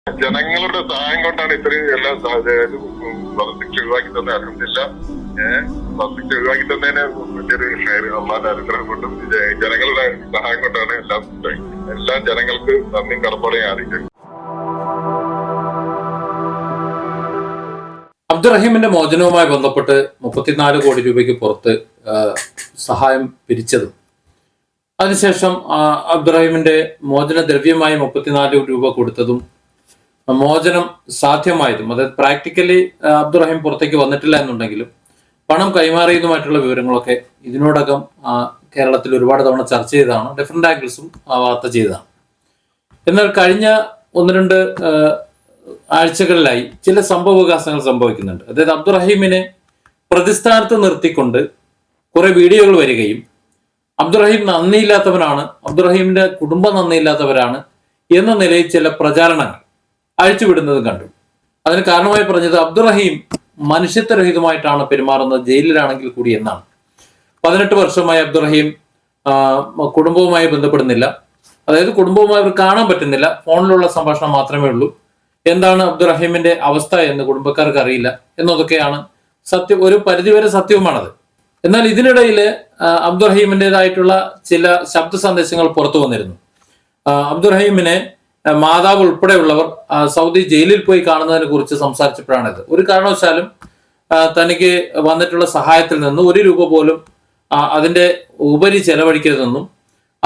ജനങ്ങളുടെ സഹായം കൊണ്ടാണ് ഇത്രയും എല്ലാം വധശിക്ഷ ഒഴിവാക്കി തന്നെ അറിയുന്നില്ല. വധശിക്ഷ ഒഴിവാക്കി തന്നതിന് വലിയൊരു അള്ളാന്റെ അനുഗ്രഹം കൊണ്ടും ജനങ്ങളുടെ സഹായം കൊണ്ടാണ് എല്ലാം ജനങ്ങൾക്ക് നന്ദിയും കടപ്പാടെയും അറിയിക്കുന്നത്. അബ്ദുറഹീമിന്റെ മോചനവുമായി ബന്ധപ്പെട്ട് 34 കോടി രൂപയ്ക്ക് പുറത്ത് സഹായം പിരിച്ചതും അതിനുശേഷം അബ്ദുറഹീമിന്റെ മോചന ദ്രവ്യമായി 34 രൂപ കൊടുത്തതും മോചനം സാധ്യമായതും, അതായത് പ്രാക്ടിക്കലി അബ്ദുറഹീം പുറത്തേക്ക് വന്നിട്ടില്ല എന്നുണ്ടെങ്കിലും പണം കൈമാറിയതുമായിട്ടുള്ള വിവരങ്ങളൊക്കെ ഇതിനോടകം കേരളത്തിൽ ഒരുപാട് തവണ ചർച്ച ചെയ്തതാണ്. ഡിഫറെന്റ് ആംഗിൾസും വാർത്ത ചെയ്തതാണ്. എന്നാൽ കഴിഞ്ഞ 1-2 ആഴ്ചകളിലായി ചില സംഭവവികാസങ്ങൾ സംഭവിക്കുന്നുണ്ട്. അതായത് അബ്ദുറഹീമിനെ പ്രതിസ്ഥാനത്ത് നിർത്തിക്കൊണ്ട് കുറെ വീഡിയോകൾ വരികയും അബ്ദുറഹീം നന്ദിയില്ലാത്തവനാണ്, അബ്ദുറഹീമിന്റെ കുടുംബം നന്ദിയില്ലാത്തവരാണ് എന്ന നിലയിൽ ചില പ്രചാരണങ്ങൾ അഴിച്ചുവിടുന്നതും കണ്ടു. അതിന് കാരണമായി പറഞ്ഞത് അബ്ദുറഹീം മനുഷ്യത്വരഹിതമായിട്ടാണ് പെരുമാറുന്നത് ജയിലിലാണെങ്കിൽ കൂടി എന്നാണ്. 18 വർഷമായി അബ്ദുറഹീം കുടുംബവുമായി ബന്ധപ്പെടുന്നില്ല, അതായത് കുടുംബവുമായി അവർ കാണാൻ പറ്റുന്നില്ല, ഫോണിലുള്ള സംഭാഷണം മാത്രമേ ഉള്ളൂ. എന്താണ് അബ്ദുറഹീമിന്റെ അവസ്ഥ എന്ന് കുടുംബക്കാർക്ക് അറിയില്ല എന്നതൊക്കെയാണ് സത്യം, ഒരു പരിധിവരെ സത്യവുമാണത്. എന്നാൽ ഇതിനിടയിൽ അബ്ദുറഹീമിൻ്റെതായിട്ടുള്ള ചില ശബ്ദ സന്ദേശങ്ങൾ പുറത്തു വന്നിരുന്നു. അബ്ദുറഹീമിനെ മാതാവ് ഉൾപ്പെടെയുള്ളവർ സൗദി ജയിലിൽ പോയി കാണുന്നതിനെ കുറിച്ച് സംസാരിച്ചപ്പോഴാണിത്. ഒരു കാരണവശാലും തനിക്ക് വന്നിട്ടുള്ള സഹായത്തിൽ നിന്ന് 1 രൂപ പോലും അതിന്റെ ഉപരി ചെലവഴിക്കരുതെന്നും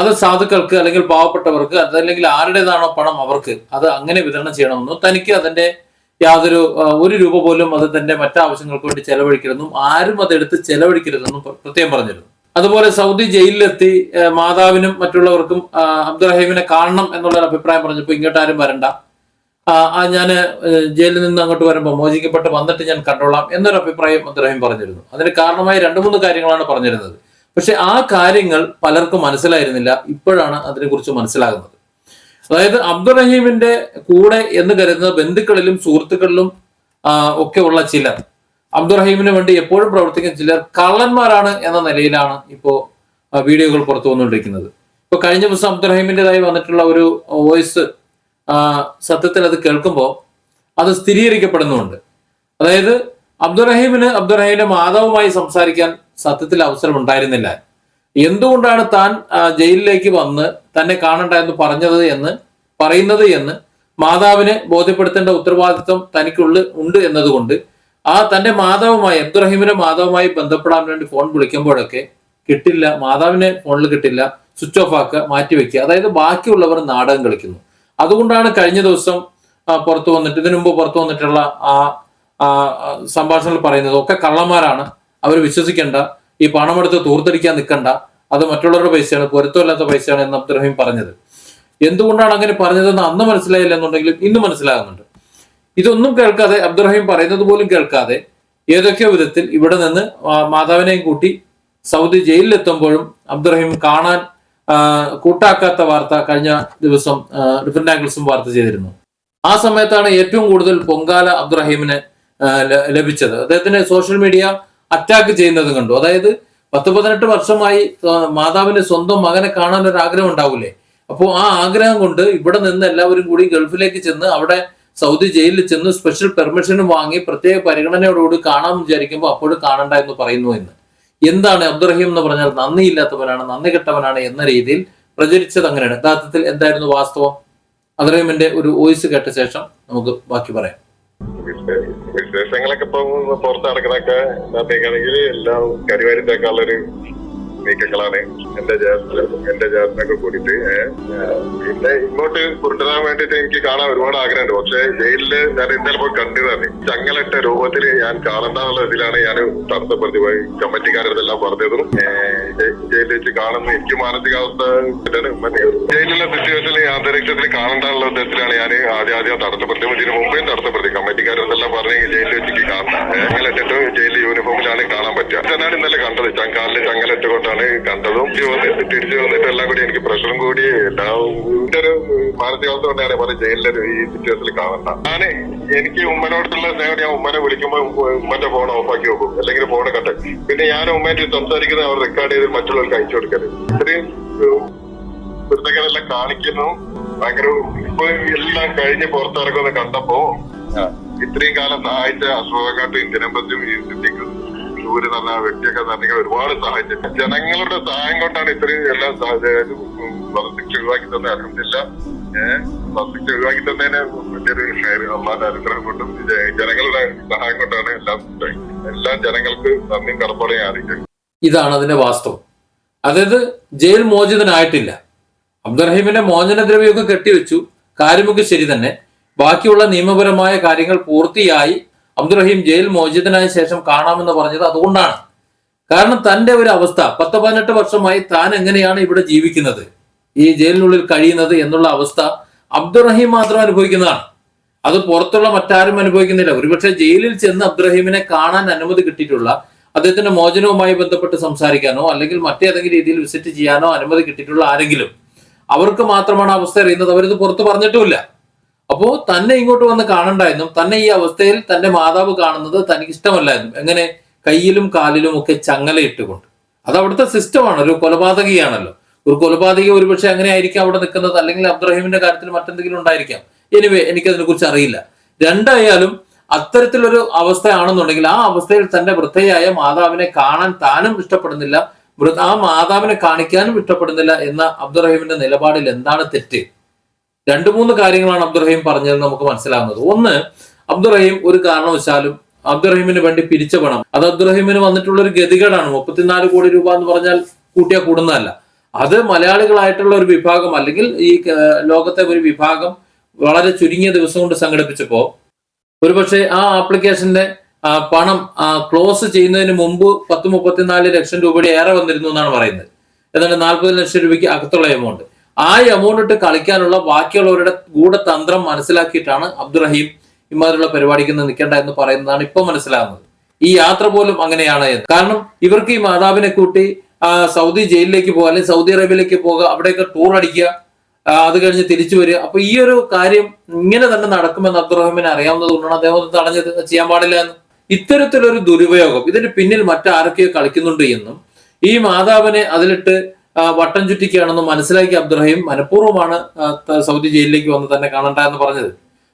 അത് സാധുക്കൾക്ക് അല്ലെങ്കിൽ പാവപ്പെട്ടവർക്ക് അതല്ലെങ്കിൽ ആരുടേതാണോ പണം അവർക്ക് അത് അങ്ങനെ വിതരണം ചെയ്യണമെന്നും തനിക്ക് അതിന്റെ യാതൊരു 1 രൂപ പോലും അത് തന്റെ മറ്റാവശ്യങ്ങൾക്ക് വേണ്ടി ചെലവഴിക്കരുതെന്നും ആരും അതെടുത്ത് ചെലവഴിക്കരുതെന്നും പ്രത്യേകം പറഞ്ഞിരുന്നു. അതുപോലെ സൗദി ജയിലിലെത്തി മാതാവിനും മറ്റുള്ളവർക്കും അബ്ദുറഹീമിനെ കാണണം എന്നുള്ളൊരു അഭിപ്രായം പറഞ്ഞപ്പോൾ ഇങ്ങോട്ട് ആരും വരണ്ട, ഞാൻ ജയിലിൽ നിന്ന് അങ്ങോട്ട് വരുമ്പോൾ മോചിക്കപ്പെട്ട് വന്നിട്ട് ഞാൻ കണ്ടോളാം എന്നൊരു അഭിപ്രായം അബ്ദുറഹീം പറഞ്ഞിരുന്നു. അതിന് കാരണമായി 2-3 കാര്യങ്ങളാണ് പറഞ്ഞിരുന്നത്. പക്ഷെ ആ കാര്യങ്ങൾ പലർക്കും മനസ്സിലായിരുന്നില്ല. ഇപ്പോഴാണ് അതിനെക്കുറിച്ച് മനസ്സിലാകുന്നത്. അതായത് അബ്ദുറഹീമിന്റെ കൂടെ എന്ന് കരുതുന്ന ബന്ധുക്കളിലും സുഹൃത്തുക്കളിലും ഒക്കെ ഉള്ള ചിലർ, അബ്ദുറഹീമിന് വേണ്ടി എപ്പോഴും പ്രവർത്തിക്കുന്ന ചിലർ കള്ളന്മാരാണ് എന്ന നിലയിലാണ് ഇപ്പോ വീഡിയോകൾ പുറത്തു വന്നുകൊണ്ടിരിക്കുന്നത്. ഇപ്പൊ കഴിഞ്ഞ ദിവസം അബ്ദുറഹീമിൻ്റെതായി വന്നിട്ടുള്ള ഒരു വോയിസ് സത്യത്തിൽ അത് കേൾക്കുമ്പോൾ അത് സ്ഥിരീകരിക്കപ്പെടുന്നുണ്ട്. അതായത് അബ്ദുറഹീമിന്റെ മാതാവുമായി സംസാരിക്കാൻ സത്യത്തിൽ അവസരം ഉണ്ടായിരുന്നില്ല. എന്തുകൊണ്ടാണ് താൻ ജയിലിലേക്ക് വന്ന് തന്നെ കാണണ്ട എന്ന് പറയുന്നത് എന്ന് മാതാവിനെ ബോധ്യപ്പെടുത്തേണ്ട ഉത്തരവാദിത്വം ഉണ്ട് എന്നതുകൊണ്ട് തന്റെ മാതാവുമായി അബ്ദുറഹീമിന്റെ മാതാവുമായി ബന്ധപ്പെടാൻ വേണ്ടി ഫോൺ വിളിക്കുമ്പോഴൊക്കെ കിട്ടില്ല, മാതാവിനെ ഫോണിൽ കിട്ടില്ല, സ്വിച്ച് ഓഫ് ആക്കുക, മാറ്റിവെക്കുക. അതായത് ബാക്കിയുള്ളവർ നാടകം കളിക്കുന്നു. അതുകൊണ്ടാണ് കഴിഞ്ഞ ദിവസം ഇതിനു മുമ്പ് പുറത്തു വന്നിട്ടുള്ള സംഭാഷണങ്ങൾ പറയുന്നത് ഒക്കെ കള്ളന്മാരാണ്, അവർ വിശ്വസിക്കേണ്ട, ഈ പണമെടുത്ത് തൂർത്തടിക്കാൻ നിൽക്കണ്ട, അത് മറ്റുള്ളവരുടെ പൈസയാണ്, പൊരുത്തമില്ലാത്ത പൈസയാണ് എന്ന് അബ്ദുറഹീം പറഞ്ഞത്. എന്തുകൊണ്ടാണ് അങ്ങനെ പറഞ്ഞതെന്ന് അന്ന് മനസ്സിലായില്ല എന്നുണ്ടെങ്കിലും ഇന്ന് മനസ്സിലാകുന്നുണ്ട്. ഇതൊന്നും കേൾക്കാതെ, അബ്ദുറഹീം പറയുന്നത് പോലും കേൾക്കാതെ ഏതൊക്കെയോ വിധത്തിൽ ഇവിടെ നിന്ന് മാതാവിനെയും കൂട്ടി സൗദി ജയിലിലെത്തുമ്പോഴും അബ്ദുറഹീം കാണാൻ കൂട്ടാക്കാത്ത വാർത്ത കഴിഞ്ഞ ദിവസം ഡിഫറെന്റ് ആംഗിൾസും വാർത്ത ചെയ്തിരുന്നു. ആ സമയത്താണ് ഏറ്റവും കൂടുതൽ പൊങ്കാല അബ്ദുറഹീമിന് ലഭിച്ചത്. അദ്ദേഹത്തിന് സോഷ്യൽ മീഡിയ അറ്റാക്ക് ചെയ്യുന്നത് കണ്ടു. അതായത് 10-18 വർഷമായി മാതാവിന് സ്വന്തം മകനെ കാണാൻ ഒരു ആഗ്രഹം ഉണ്ടാവില്ലേ? അപ്പോൾ ആ ആഗ്രഹം കൊണ്ട് ഇവിടെ നിന്ന് എല്ലാവരും കൂടി ഗൾഫിലേക്ക് ചെന്ന് അവിടെ സൗദി ജയിലിൽ ചെന്ന് സ്പെഷ്യൽ പെർമിഷനും വാങ്ങി പ്രത്യേക പരിഗണനയോടുകൂടി കാണാമെന്ന് വിചാരിക്കുമ്പോൾ അപ്പോഴും കാണണ്ട എന്ന് പറയുന്നു എന്ന്. എന്താണ് അബ്ദുറഹീം എന്ന് പറഞ്ഞാൽ നന്ദിയില്ലാത്തവനാണ്, നന്ദി കെട്ടവനാണ് എന്ന രീതിയിൽ പ്രചരിച്ചത് അങ്ങനെയാണ്. യഥാർത്ഥത്തിൽ എന്തായിരുന്നു വാസ്തവം? അബ്ദുറഹീമിന്റെ ഒരു വോയിസ് കേട്ട ശേഷം നമുക്ക് ബാക്കി പറയാം. വിശേഷങ്ങളൊക്കെ ഇപ്പൊ പുറത്ത് നടക്കുന്നൊക്കെ എന്താണെങ്കിൽ എല്ലാം കരിവാരിത്തേക്കാളൊരു നീക്കങ്ങളാണ് എന്റെ ചേട്ടനൊക്കെ കൂടിയിട്ട്. പിന്നെ ഇങ്ങോട്ട് കൊണ്ടുവരാൻ വേണ്ടിട്ട് എനിക്ക് കാണാൻ ഒരുപാട് ആഗ്രഹമുണ്ട്. പക്ഷെ ജയിലില് ഞാൻ ഇന്നലെ പോയി കണ്ടതാണ്. ചങ്ങലിട്ട രൂപത്തിൽ ഞാൻ കാണണ്ടെന്നുള്ള ഇതിലാണ് ഞാൻ തടസ്സപ്പെടുത്തി പോയി കമ്മിറ്റിക്കാരെല്ലാം പറഞ്ഞതും ജയിലിൽ വെച്ച് കാണുന്ന എനിക്ക് മാനസികാവസ്ഥ ജയിലിലെ സിറ്റുവേഷനിൽ അന്തരീക്ഷത്തിൽ കാണണ്ടെന്നുള്ള ഉദ്ദേശത്തിലാണ് ഞാൻ ആദ്യം തടസ്സപ്പെടുത്തി. ഇതിന് മുമ്പേ തടസ്സപ്പെടുത്തി കമ്മിറ്റിക്കാരെല്ലാം പറഞ്ഞ് ജയിലിൽ വെച്ചിട്ട് കാണാം. ചങ്ങലിട്ടിട്ട് ജയിലിൽ യൂണിഫോമിലാണ് കാണാൻ പറ്റുക. ഞാനാണ് ഇന്നലെ കണ്ടത്. കാലിൽ ചങ്ങലിട്ട് കൊണ്ടാണ് കണ്ടതും. തിരിച്ചു വന്നിട്ട് എല്ലാം കൂടി എനിക്ക് പ്രഷറും കൂടി എന്റെ ഒരു മാനസികാവസ്ഥ കൊണ്ടാണ് പറഞ്ഞത് ജയിലിലെ ഈ സിറ്റുവേഷനിൽ കാണണ്ട. എനിക്ക് ഉമ്മനോടുള്ള സ്നേഹം, ഞാൻ ഉമ്മനെ വിളിക്കുമ്പോൾ ഉമ്മന്റെ ഫോൺ ഓഫാക്കി വെക്കും, അല്ലെങ്കിൽ ഫോൺ കട്ട്. പിന്നെ ഞാൻ ഉമ്മേന്റെ സംസാരിക്കുന്നത് അവർ റെക്കോർഡ് ചെയ്ത് മറ്റുള്ളവർക്ക് അയച്ചു കൊടുക്കരുത്. ഇത്രയും വൃത്തകളെല്ലാം കാണിക്കുന്നു. ഭയങ്കര ഇപ്പൊ എല്ലാം കഴിഞ്ഞ് പുറത്തിറങ്ങുന്ന കണ്ടപ്പോ ഇത്രയും കാലം സഹായിച്ച അശോകാട്ടും ഇന്ത്യനമ്പത്തും ഈ സിദ്ദിഖും സൂര്യ എന്ന വ്യക്തിയൊക്കെ തന്നെ ഒരുപാട് സഹായിച്ചു. ജനങ്ങളുടെ സഹായം കൊണ്ടാണ് ഇത്രയും എല്ലാം വധശിക്ഷ ഒഴിവാക്കി തന്നെ അലഹമില്ല. വധശിക്ഷ ഒഴിവാക്കി തന്നതിന് വലിയൊരു അള്ളാന്റെ അനുഗ്രഹം കൊണ്ടും ജനങ്ങളുടെ സഹായം കൊണ്ടാണ് എല്ലാം ജനങ്ങൾക്ക് നന്ദിയും കടപ്പാടെയും അറിയിക്കുന്നത്. ഇതാണ് അതിന്റെ വാസ്തവം. അതായത് ജയിൽ മോചിതനായിട്ടില്ല. അബ്ദുറഹീമിന്റെ മോചനദ്രവ്യമൊക്കെ കെട്ടിവെച്ചു, കാര്യമൊക്കെ ശരി തന്നെ. ബാക്കിയുള്ള നിയമപരമായ കാര്യങ്ങൾ പൂർത്തിയായി അബ്ദുറഹീം ജയിൽ മോചിതനായ ശേഷം കാണാമെന്ന് പറഞ്ഞത് അതുകൊണ്ടാണ്. കാരണം തന്റെ ഒരു അവസ്ഥ 10-18 വർഷമായി താൻ എങ്ങനെയാണ് ഇവിടെ ജീവിക്കുന്നത്, ഈ ജയിലിനുള്ളിൽ കഴിയുന്നത് എന്നുള്ള അവസ്ഥ അബ്ദുറഹീം മാത്രം അനുഭവിക്കുന്നതാണ്. അത് പുറത്തുള്ള മറ്റാരും അനുഭവിക്കുന്നില്ല. ഒരുപക്ഷെ ജയിലിൽ ചെന്ന് അബ്ദുറഹീമിനെ കാണാൻ അനുമതി കിട്ടിയിട്ടുള്ള, അദ്ദേഹത്തിന്റെ മോചനവുമായി ബന്ധപ്പെട്ട് സംസാരിക്കാനോ അല്ലെങ്കിൽ മറ്റേതെങ്കിലും രീതിയിൽ വിസിറ്റ് ചെയ്യാനോ അനുമതി കിട്ടിയിട്ടുള്ള ആരെങ്കിലും, അവർക്ക് മാത്രമാണ് അവസ്ഥ അറിയുന്നത്. അവരിത് പുറത്ത് പറഞ്ഞിട്ടുമില്ല. അപ്പോ തന്നെ ഇങ്ങോട്ട് വന്ന് കാണണ്ട എന്നും തന്നെ ഈ അവസ്ഥയിൽ തന്റെ മാതാവ് കാണുന്നത് തനിക്ക് ഇഷ്ടമല്ല എന്നും, എങ്ങനെ കയ്യിലും കാലിലും ഒക്കെ ചങ്ങല ഇട്ടുകൊണ്ട്. അത് അവിടുത്തെ സിസ്റ്റമാണ്. ഒരു കൊലപാതകിയാണല്ലോ. ഒരു കൊലപാതകി ഒരുപക്ഷെ അങ്ങനെ ആയിരിക്കാം അവിടെ നിൽക്കുന്നത്, അല്ലെങ്കിൽ അബ്ദുറഹീമിന്റെ കാര്യത്തിൽ മറ്റെന്തെങ്കിലും ഉണ്ടായിരിക്കാം. എനിവേ, എനിക്കതിനെ കുറിച്ച് അറിയില്ല. രണ്ടായാലും അത്തരത്തിലൊരു അവസ്ഥയാണെന്നുണ്ടെങ്കിൽ ആ അവസ്ഥയിൽ തന്റെ വൃദ്ധയായ മാതാവിനെ കാണാൻ താനും ഇഷ്ടപ്പെടുന്നില്ല, ആ മാതാവിനെ കാണിക്കാനും ഇഷ്ടപ്പെടുന്നില്ല എന്ന അബ്ദുറഹീമിന്റെ നിലപാടിൽ എന്താണ് തെറ്റ്? 2-3 കാര്യങ്ങളാണ് അബ്ദുറഹീം പറഞ്ഞതെന്ന് നമുക്ക് മനസ്സിലാവുന്നത്. ഒന്ന്, അബ്ദുറഹീം ഒരു കാരണവശാലും അബ്ദുറഹീമിന് വേണ്ടി പിരിച്ച പണം അത് അബ്ദുറഹീമിന് വന്നിട്ടുള്ള ഒരു ഗതികേടാണ്. 34 കോടി രൂപ എന്ന് പറഞ്ഞാൽ കൂട്ടിയാ കൂടുന്നതല്ല. അത് മലയാളികളായിട്ടുള്ള ഒരു വിഭാഗം, അല്ലെങ്കിൽ ഈ ലോകത്തെ ഒരു വിഭാഗം വളരെ ചുരുങ്ങിയ ദിവസം കൊണ്ട് സംഘടിപ്പിച്ചപ്പോ ഒരുപക്ഷെ ആ ആപ്ലിക്കേഷന്റെ പണം ക്ലോസ് ചെയ്യുന്നതിന് മുമ്പ് 10-34 ലക്ഷം രൂപയുടെ ഏറെ വന്നിരുന്നു എന്നാണ് പറയുന്നത്. എന്നിട്ട് 40 ലക്ഷം രൂപയ്ക്ക് അകത്തുള്ള എമൗണ്ട്. ആ എമൗണ്ട് ഇട്ട് കളിക്കാനുള്ള ബാക്കിയുള്ളവരുടെ ഗൂഢതന്ത്രം മനസ്സിലാക്കിയിട്ടാണ് അബ്ദുറഹീം ഇമാതിരിയുള്ള പരിപാടിക്ക് നിൽക്കേണ്ട എന്ന് പറയുന്നതാണ് ഇപ്പൊ മനസ്സിലാകുന്നത്. ഈ യാത്ര പോലും അങ്ങനെയാണ് എന്ന്. കാരണം ഇവർക്ക് ഈ മാതാവിനെ കൂട്ടി സൗദി ജയിലിലേക്ക് പോകുക, അല്ലെങ്കിൽ സൗദി അറേബ്യയിലേക്ക് പോകുക, അവിടെയൊക്കെ ടൂർ അടിക്കുക, അത് കഴിഞ്ഞ് തിരിച്ചു വരിക. അപ്പൊ ഈ ഒരു കാര്യം ഇങ്ങനെ തന്നെ നടക്കുമെന്ന് അബ്ദുറഹീമിനെ അറിയാവുന്നത് കൊണ്ടാണ് അദ്ദേഹം തടഞ്ഞത്, ചെയ്യാൻ പാടില്ല എന്ന്. ഇത്തരത്തിലൊരു ദുരുപയോഗം ഇതിന് പിന്നിൽ മറ്റാരൊക്കെയോ കളിക്കുന്നുണ്ട് എന്നും ഈ മാതാവിനെ അതിലിട്ട് വട്ടം ചുറ്റിക്കുകയാണെന്നും മനസ്സിലാക്കിയ അബ്ദുറഹീം മനഃപൂർവ്വമാണ് സൗദി ജയിലിലേക്ക് വന്ന് തന്നെ കാണണ്ട എന്ന് പറഞ്ഞത്.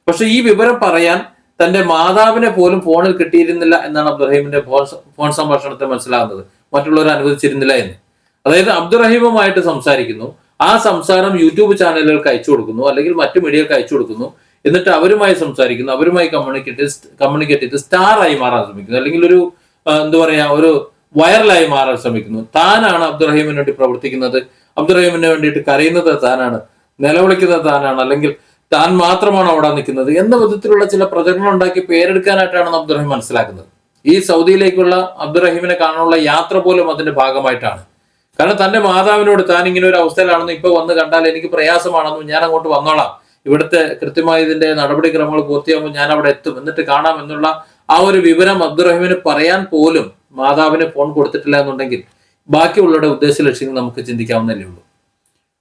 പക്ഷെ ഈ വിവരം പറയാൻ തന്റെ മാതാവിനെ പോലും ഫോണിൽ കിട്ടിയിരുന്നില്ല എന്നാണ് അബ്ദുറഹീമിന്റെ ഫോൺ സംഭാഷണത്തെ മനസ്സിലാകുന്നത്. മറ്റുള്ളവർ അനുവദിച്ചിരുന്നില്ല എന്ന്. അതായത് അബ്ദുറഹീമുമായിട്ട് സംസാരിക്കുന്നു, ആ സംസാരം യൂട്യൂബ് ചാനലുകൾക്ക് അയച്ചു കൊടുക്കുന്നു, അല്ലെങ്കിൽ മറ്റു മീഡിയകൾക്ക് അയച്ചു കൊടുക്കുന്നു. എന്നിട്ട് അവരുമായി സംസാരിക്കുന്നു, അവരുമായി കമ്മ്യൂണിക്കേറ്റ് ചെയ്ത് സ്റ്റാറായി മാറാൻ ശ്രമിക്കുന്നു, അല്ലെങ്കിൽ ഒരു എന്താ പറയാ, ഒരു വൈറലായി മാറാൻ ശ്രമിക്കുന്നു. താനാണ് അബ്ദുറഹീമിന് വേണ്ടി പ്രവർത്തിക്കുന്നത്, അബ്ദുറഹീമിന് വേണ്ടിയിട്ട് കരയുന്നത് താനാണ്, നിലവിളിക്കുന്നത് താനാണ്, അല്ലെങ്കിൽ താൻ മാത്രമാണ് അവിടെ നിൽക്കുന്നത് എന്ന വിധത്തിലുള്ള ചില പ്രചരണങ്ങൾ ഉണ്ടാക്കി പേരെടുക്കാനായിട്ടാണ് അബ്ദുറഹീം മനസ്സിലാക്കുന്നത്. ഈ സൗദിയിലേക്കുള്ള അബ്ദുറഹീമിനെ കാണാനുള്ള യാത്ര പോലും അതിന്റെ ഭാഗമായിട്ടാണ്. കാരണം തന്റെ മാതാവിനോട് താൻ ഇങ്ങനെ ഒരു അവസ്ഥയിലാണെന്ന് ഇപ്പൊ വന്ന് കണ്ടാൽ എനിക്ക് പ്രയാസമാണെന്നും ഞാൻ അങ്ങോട്ട് വന്നോളാം, ഇവിടുത്തെ കൃത്യമായി ഇതിന്റെ നടപടിക്രമങ്ങൾ പൂർത്തിയാകുമ്പോൾ ഞാൻ അവിടെ എത്തും, എന്നിട്ട് കാണാം എന്നുള്ള ആ ഒരു വിവരം അബ്ദുറഹീമിന് പറയാൻ പോലും മാതാവിന് ഫോൺ കൊടുത്തിട്ടില്ല എന്നുണ്ടെങ്കിൽ ബാക്കിയുള്ളവരുടെ ഉദ്ദേശ ലക്ഷ്യങ്ങൾ നമുക്ക് ചിന്തിക്കാവുന്നതല്ലേ ഉള്ളൂ.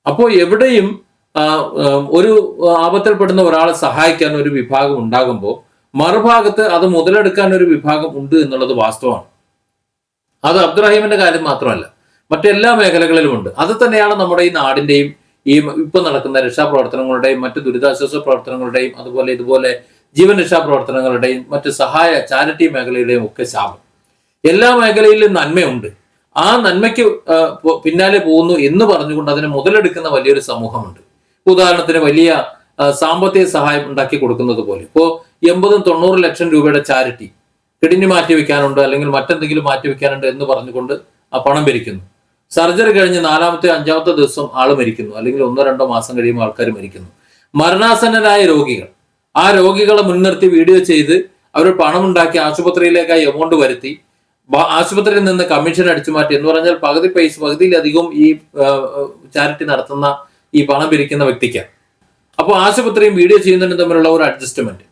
അപ്പോൾ എവിടെയും ഒരു ആപത്തിൽപ്പെടുന്ന ഒരാളെ സഹായിക്കാൻ ഒരു വിഭാഗം ഉണ്ടാകുമ്പോൾ മറുഭാഗത്ത് അത് മുതലെടുക്കാൻ ഒരു വിഭാഗം ഉണ്ട് എന്നുള്ളത് വാസ്തവമാണ്. അത് അബ്ദുറഹീമിന്റെ കാര്യം മാത്രമല്ല, മറ്റെല്ലാ മേഖലകളിലും ഉണ്ട്. അത് തന്നെയാണ് നമ്മുടെ ഈ നാടിന്റെയും ഈ ഇപ്പൊ നടക്കുന്ന രക്ഷാപ്രവർത്തനങ്ങളുടെയും മറ്റു ദുരിതാശ്വാസ പ്രവർത്തനങ്ങളുടെയും അതുപോലെ ഇതുപോലെ ജീവൻ രക്ഷാപ്രവർത്തനങ്ങളുടെയും മറ്റു സഹായ ചാരിറ്റി മേഖലയുടെയും ഒക്കെ ശാപം. എല്ലാ മേഖലയിലും നന്മയുണ്ട്. ആ നന്മയ്ക്ക് പിന്നാലെ പോകുന്നു എന്ന് പറഞ്ഞുകൊണ്ട് അതിനെ മുതലെടുക്കുന്ന വലിയൊരു സമൂഹമുണ്ട്. ഉദാഹരണത്തിന് വലിയ സാമ്പത്തിക സഹായം ഉണ്ടാക്കി കൊടുക്കുന്നത് പോലെ ഇപ്പോ 80-90 ലക്ഷം രൂപയുടെ ചാരിറ്റി കിഡ്നി മാറ്റിവെക്കാനുണ്ട്, അല്ലെങ്കിൽ മറ്റെന്തെങ്കിലും മാറ്റിവെക്കാനുണ്ട് എന്ന് പറഞ്ഞുകൊണ്ട് ആ പണം ഭരിക്കുന്നു. സർജറി കഴിഞ്ഞ് 4-ാമത്തെ 5-ാമത്തെ ദിവസം ആൾ മരിക്കുന്നു, അല്ലെങ്കിൽ 1-2 മാസം കഴിയുമ്പോൾ ആൾക്കാർ മരിക്കുന്നു. മരണാസന്നരായ രോഗികൾ, ആ രോഗികളെ മുൻനിർത്തി വീഡിയോ ചെയ്ത് അവർ പണമുണ്ടാക്കി ആശുപത്രിയിലേക്കായി എമൗണ്ട് വരുത്തി ആശുപത്രിയിൽ നിന്ന് കമ്മീഷൻ അടിച്ചു മാറ്റി എന്ന് പറഞ്ഞാൽ പകുതിയിലധികവും ഈ ചാരിറ്റി നടത്തുന്ന ഈ പണം പിരിക്കുന്ന വ്യക്തിക്കാണ്. അപ്പോൾ ആശുപത്രിയും വീഡിയോ ചെയ്യുന്നതിനും തമ്മിലുള്ള ഒരു അഡ്ജസ്റ്റ്മെന്റ്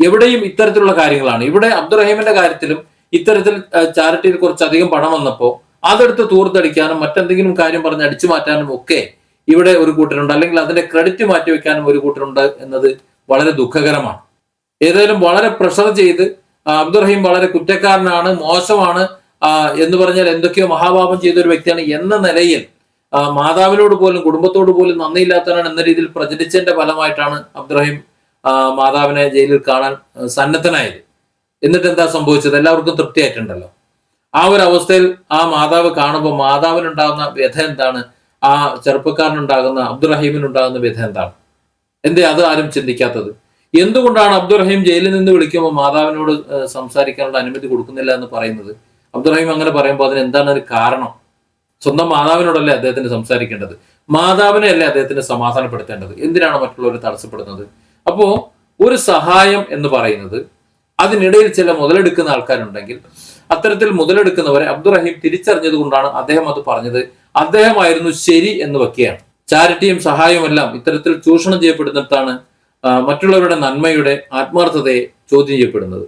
എവിടെയും ഇത്തരത്തിലുള്ള കാര്യങ്ങളാണ്. ഇവിടെ അബ്ദുറഹീമിന്റെ കാര്യത്തിലും ഇത്തരത്തിൽ ചാരിറ്റിയിൽ കുറച്ചധികം പണം വന്നപ്പോൾ അതെടുത്ത് തൂർത്തടിക്കാനും മറ്റെന്തെങ്കിലും കാര്യം പറഞ്ഞ് അടിച്ചു മാറ്റാനും ഒക്കെ ഇവിടെ ഒരു കൂട്ടരുണ്ട്, അല്ലെങ്കിൽ അതിന്റെ ക്രെഡിറ്റ് മാറ്റിവെക്കാനും ഒരു കൂട്ടരുണ്ട് എന്നത് വളരെ ദുഃഖകരമാണ്. ഏതായാലും വളരെ പ്രഷർ ചെയ്ത് അബ്ദുറഹീം വളരെ കുറ്റക്കാരനാണ്, മോശമാണ് എന്ന് പറഞ്ഞാൽ എന്തൊക്കെയോ മഹാപാപം ചെയ്ത ഒരു വ്യക്തിയാണ് എന്ന നിലയിൽ മാതാവിനോട് പോലും കുടുംബത്തോട് പോലും നന്ദിയില്ലാത്തവനാണ് എന്ന രീതിയിൽ പ്രചരിച്ചതിന്റെ ഫലമായിട്ടാണ് അബ്ദുറഹീം മാതാവിനെ ജയിലിൽ കാണാൻ സന്നദ്ധനായത്. എന്നിട്ട് എന്താ സംഭവിച്ചത്? എല്ലാവർക്കും തൃപ്തിയായിട്ടുണ്ടല്ലോ. ആ ഒരു അവസ്ഥയിൽ ആ മാതാവ് കാണുമ്പോൾ മാതാവിനുണ്ടാകുന്ന വ്യഥ എന്താണ്? ആ ചെറുപ്പക്കാരനുണ്ടാകുന്ന അബ്ദുറഹീമിനുണ്ടാകുന്ന വ്യഥ എന്താണ്? എന്തേ അത് ആരും ചിന്തിക്കാത്തത്? എന്തുകൊണ്ടാണ് അബ്ദുറഹീം ജയിലിൽ നിന്ന് വിളിക്കുമ്പോൾ മാതാവിനോട് സംസാരിക്കാനുള്ള അനുമതി കൊടുക്കുന്നില്ല എന്ന് പറയുന്നത്? അബ്ദുറഹീം അങ്ങനെ പറയുമ്പോൾ അതിന് എന്താണ് ഒരു കാരണം? സ്വന്തം മാതാവിനോടല്ലേ അദ്ദേഹത്തിന് സംസാരിക്കേണ്ടത്? മാതാവിനെ അല്ലേ അദ്ദേഹത്തിന് സമാധാനപ്പെടുത്തേണ്ടത്? എന്തിനാണ് മറ്റുള്ളവർ തടസ്സപ്പെടുന്നത്? അപ്പോ ഒരു സഹായം എന്ന് പറയുന്നത് അതിനിടയിൽ ചില മുതലെടുക്കുന്ന ആൾക്കാരുണ്ടെങ്കിൽ അത്തരത്തിൽ മുതലെടുക്കുന്നവരെ അബ്ദുറഹീം തിരിച്ചറിഞ്ഞത് കൊണ്ടാണ് അദ്ദേഹം അത് പറഞ്ഞത്. അദ്ദേഹമായിരുന്നു ശരി എന്ന് വെക്കുകയാണ്. ചാരിറ്റിയും സഹായവും എല്ലാം ഇത്തരത്തിൽ ചൂഷണം ചെയ്യപ്പെടുന്നിടത്താണ് മറ്റുള്ളവരുടെ നന്മയുടെ ആത്മാർത്ഥതയെ ചോദ്യം ചെയ്യപ്പെടുന്നത്.